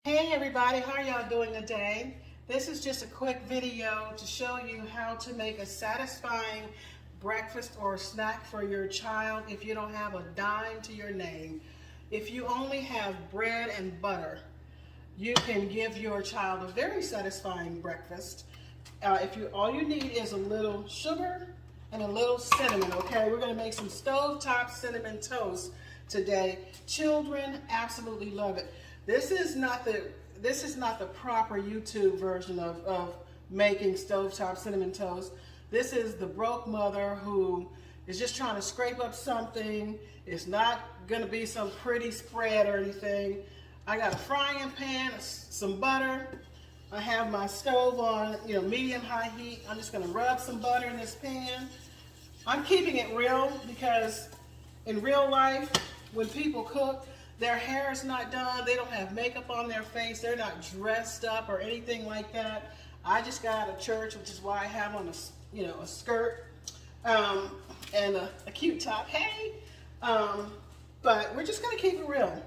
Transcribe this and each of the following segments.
Hey everybody, how are y'all doing today? This is just a quick video to show you how to make a satisfying breakfast or snack for your child if you don't have a dime to your name. If you only have bread and butter, you can give your child a very satisfying breakfast. All you need is a little sugar and a little cinnamon, okay? We're gonna make some stovetop cinnamon toast today. Children absolutely love it. This is not the proper YouTube version of making stovetop cinnamon toast. This is the broke mother who is just trying to scrape up something. It's not gonna be some pretty spread or anything. I got a frying pan, some butter. I have my stove on, medium-high heat. I'm just gonna rub some butter in this pan. I'm keeping it real because in real life, when people cook, their hair is not done, they don't have makeup on their face, they're not dressed up or anything like that. I just got out of church, which is why I have on a skirt and a cute top, hey. But we're just gonna keep it real.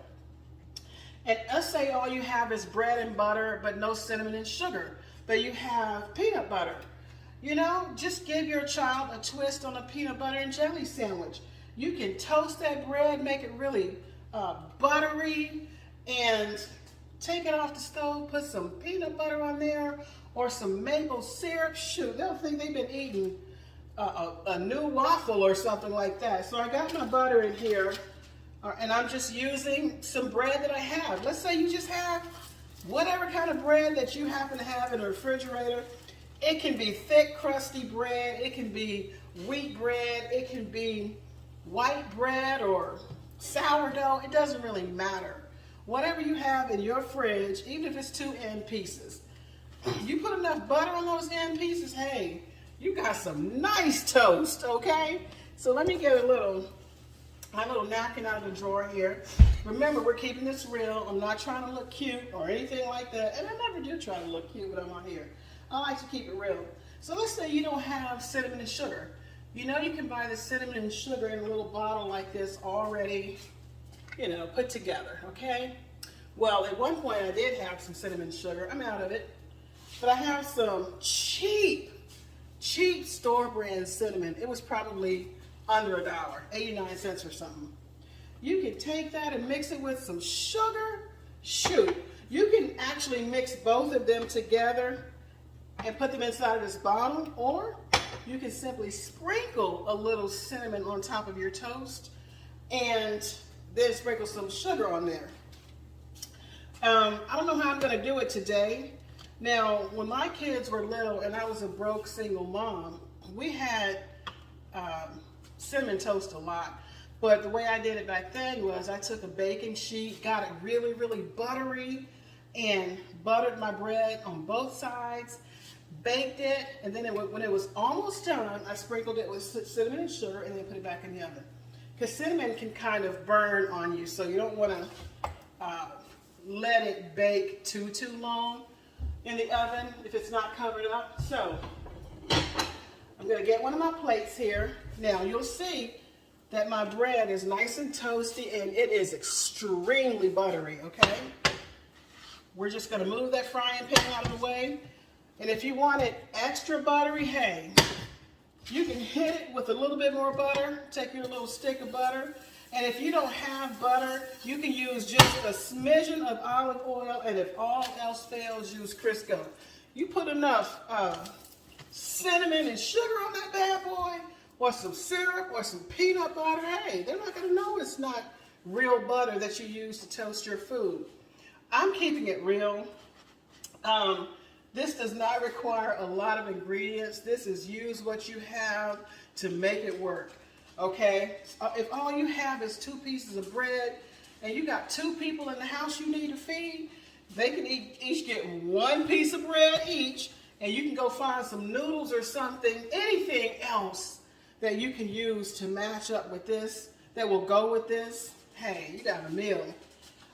And let's say all you have is bread and butter, but no cinnamon and sugar, but you have peanut butter. Just give your child a twist on a peanut butter and jelly sandwich. You can toast that bread, make it really buttery, and take it off the stove, put some peanut butter on there or some maple syrup. Shoot, they'll think they've been eating a new waffle or something like that. So I got my butter in here, and I'm just using some bread that I have. Let's say you just have whatever kind of bread that you happen to have in the refrigerator. It can be thick, crusty bread, it can be wheat bread, it can be white bread or sourdough, it doesn't really matter. Whatever you have in your fridge, even if it's 2 end pieces, you put enough butter on those end pieces, hey, you got some nice toast, okay? So let me get my little napkin out of the drawer here. Remember, we're keeping this real. I'm not trying to look cute or anything like that, and I never do try to look cute when I'm on here. I like to keep it real. So let's say you don't have cinnamon and sugar. You can buy the cinnamon and sugar in a little bottle like this already, put together, okay? Well, at one point I did have some cinnamon and sugar. I'm out of it. But I have some cheap store brand cinnamon. It was probably under $1, 89 cents or something. You can take that and mix it with some sugar. Shoot, you can actually mix both of them together and put them inside of this bottle, or you can simply sprinkle a little cinnamon on top of your toast and then sprinkle some sugar on there. I don't know how I'm going to do it today. Now, when my kids were little and I was a broke single mom, we had cinnamon toast a lot. But the way I did it back then was I took a baking sheet, got it really, really buttery, and buttered my bread on both sides, baked it, and then when it was almost done, I sprinkled it with cinnamon and sugar and then put it back in the oven. Because cinnamon can kind of burn on you, so you don't want to let it bake too long in the oven if it's not covered up. So I'm going to get one of my plates here. Now you'll see that my bread is nice and toasty and it is extremely buttery, okay? We're just going to move that frying pan out of the way. And if you want it extra buttery, hey, you can hit it with a little bit more butter. Take your little stick of butter. And if you don't have butter, you can use just a smidgen of olive oil. And if all else fails, use Crisco. You put enough cinnamon and sugar on that bad boy, or some syrup, or some peanut butter. Hey, they're not going to know it's not real butter that you use to toast your food. I'm keeping it real. This does not require a lot of ingredients. This is use what you have to make it work, okay? If all you have is 2 pieces of bread and you got 2 people in the house you need to feed, they can each get 1 piece of bread each, and you can go find some noodles or something, anything else that you can use to match up with this, that will go with this. Hey, you got a meal.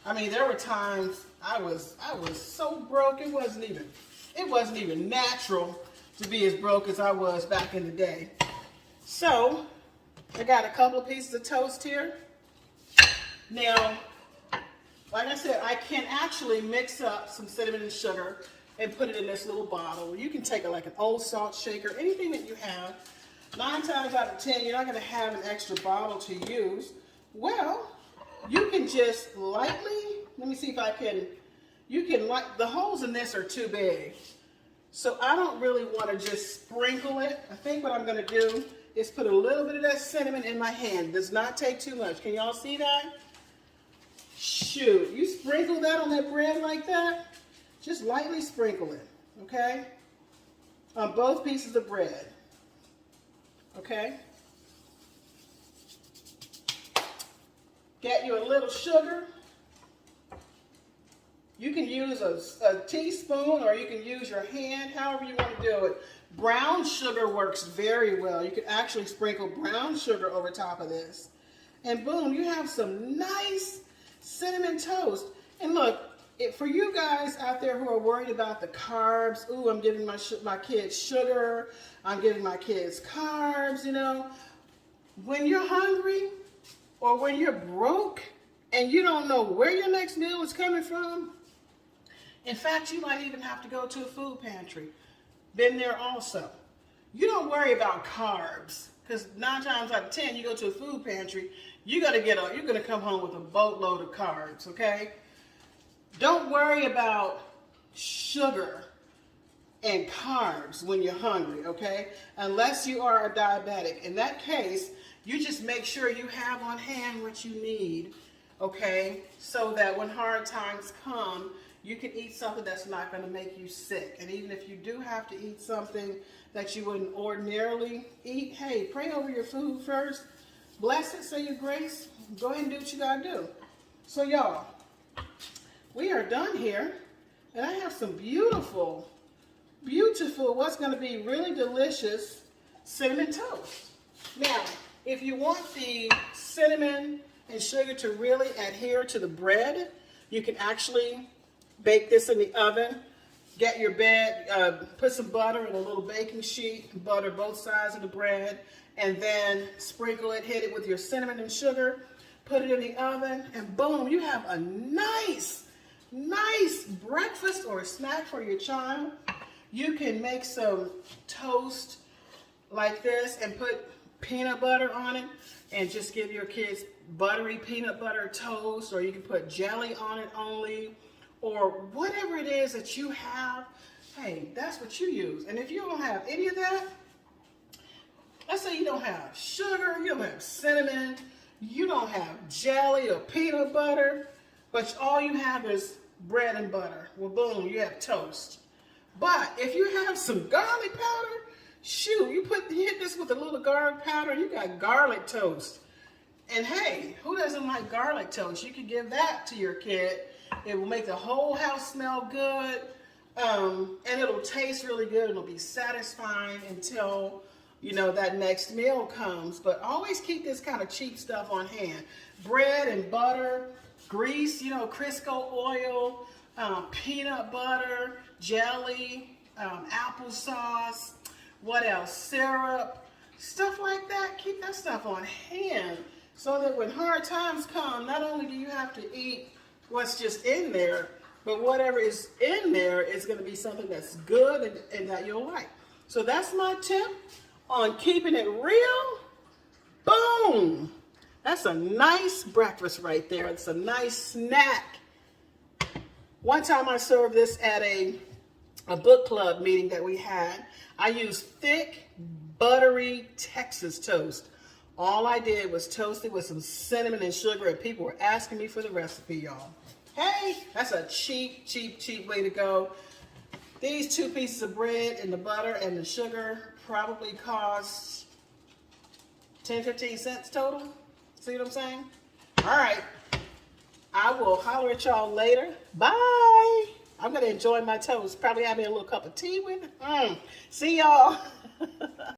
I mean, there were times I was so broke it wasn't even natural to be as broke as I was back in the day. So, I got a couple of pieces of toast here. Now, like I said, I can actually mix up some cinnamon and sugar and put it in this little bottle. You can take like an old salt shaker, anything that you have. 9 times out of 10, you're not going to have an extra bottle to use. Well, you can just lightly, let me see if I can, the holes in this are too big. So I don't really want to just sprinkle it. I think what I'm going to do is put a little bit of that cinnamon in my hand. It does not take too much. Can y'all see that? Shoot, you sprinkle that on that bread like that, just lightly sprinkle it, okay? On both pieces of bread. Okay, get you a little sugar. You can use a teaspoon or you can use your hand, however you want to do it. Brown sugar works very well. You can actually sprinkle brown sugar over top of this. And boom, you have some nice cinnamon toast. And look, for you guys out there who are worried about the carbs, ooh, I'm giving my kids sugar, I'm giving my kids carbs, you know. When you're hungry or when you're broke and you don't know where your next meal is coming from, in fact, you might even have to go to a food pantry. Been there also. You don't worry about carbs because 9 times out of 10, you go to a food pantry, you're gonna come home with a boatload of carbs, okay? Don't worry about sugar and carbs when you're hungry, okay? Unless you are a diabetic. In that case, you just make sure you have on hand what you need, okay? So that when hard times come, you can eat something that's not going to make you sick. And even if you do have to eat something that you wouldn't ordinarily eat, hey, pray over your food first. Bless it, say your grace. Go ahead and do what you got to do. So y'all, we are done here. And I have some beautiful, what's going to be really delicious cinnamon toast. Now, if you want the cinnamon and sugar to really adhere to the bread, you can actually bake this in the oven. Get your bread, put some butter in a little baking sheet, butter both sides of the bread, and then sprinkle it, hit it with your cinnamon and sugar, put it in the oven, and boom, you have a nice breakfast or a snack for your child. You can make some toast like this and put peanut butter on it and just give your kids buttery peanut butter toast, or you can put jelly on it only, or whatever it is that you have. Hey, that's what you use. And if you don't have any of that, let's say you don't have sugar, you don't have cinnamon, you don't have jelly or peanut butter, but all you have is bread and butter. Well, boom, you have toast. But if you have some garlic powder, shoot, you hit this with a little garlic powder, you got garlic toast. And hey, who doesn't like garlic toast? You can give that to your kid. It will make the whole house smell good, and it'll taste really good. It'll be satisfying until, you know, that next meal comes. But always keep this kind of cheap stuff on hand. Bread and butter, grease, you know, Crisco oil, peanut butter, jelly, applesauce, what else? Syrup, stuff like that. Keep that stuff on hand so that when hard times come, not only do you have to eat what's just in there, but whatever is in there is going to be something that's good and that you'll like. So that's my tip on keeping it real. Boom! That's a nice breakfast right there. It's a nice snack. One time I served this at a book club meeting that we had. I used thick, buttery Texas toast. All I did was toast it with some cinnamon and sugar, and people were asking me for the recipe, y'all. Hey, that's a cheap way to go. These 2 pieces of bread and the butter and the sugar probably cost 10-15 cents total. See what I'm saying? All right. I will holler at y'all later. Bye. I'm going to enjoy my toast. Probably have me a little cup of tea with it. See y'all.